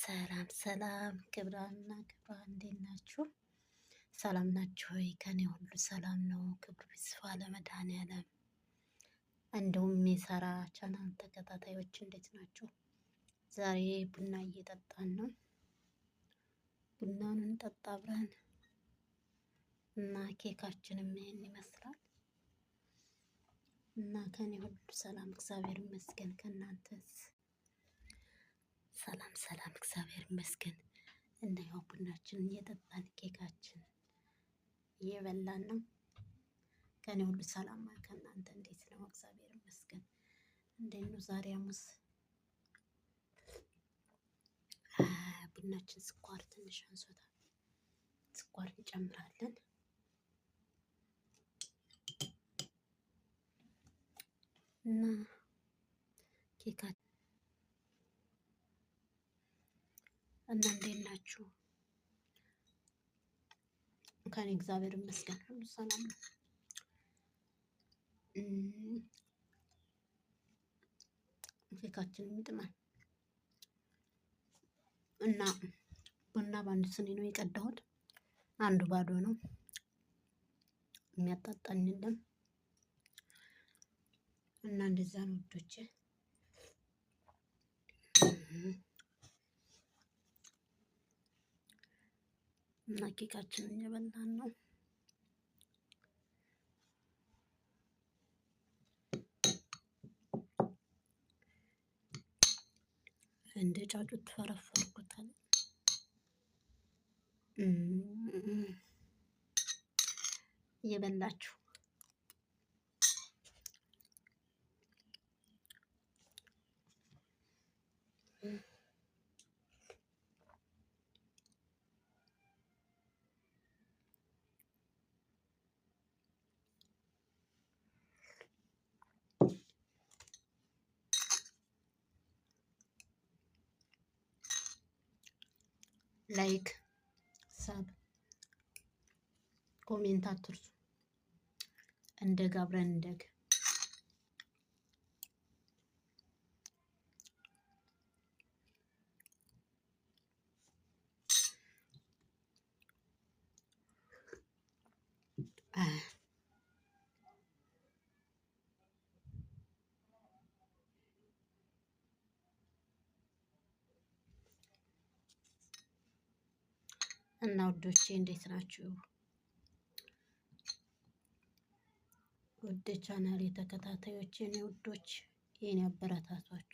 ሰላም ሰላም ክብራንና ክብራን እንዴት ናችሁ? ሰላም ናችሁ ወይ? ከኔ ሁሉ ሰላም ነው። ክብሩ ይስፋ ለመድኃኔዓለም። እንደውም የሳራ ቻናል ተከታታዮች እንዴት ናችሁ? ዛሬ ቡና እየጠጣን ነው። ቡናን እንጠጣ አብረን እና ኬካችንም ይሄን ይመስላል እና ከኔ ሁሉ ሰላም እግዚአብሔር ይመስገን። ከእናንተስ? ሰላም ሰላም እግዚአብሔር ይመስገን። እና ያው ቡናችንን እየጠጣን ኬካችን እየበላን ነው። ከኔ ሁሉ ሰላም ከእናንተ እንዴት ነው? እግዚአብሔር ይመስገን። እንዴት ነው ዛሬ ሐሙስ? ቡናችን ስኳር ትንሽ አንሶታል። ስኳር እንጨምራለን እና ኬካችን እና እንዴት ናችሁ? ከኔ እግዚአብሔር ይመስገን ሁሉ ሰላም ነው። ኬካችን ይጥማል እና ቡና በአንድ ስኒ ነው የቀዳሁት። አንዱ ባዶ ነው፣ የሚያጣጣኝ የለም እና እንደዛ ነው ውዶቼ። እና ኬካችንን እየበላን ነው። እንደ ጫጩት ተፈረፈርኩታል። እየበላችሁ ላይክ፣ ሰብ፣ ኮሜንት አትርሱ። እንደግ አብረን እንደግ። እና ውዶቼ እንዴት ናችሁ? ውድ ቻናሌ ተከታታዮች፣ የኔ ውዶች፣ የኔ አበረታቶች፣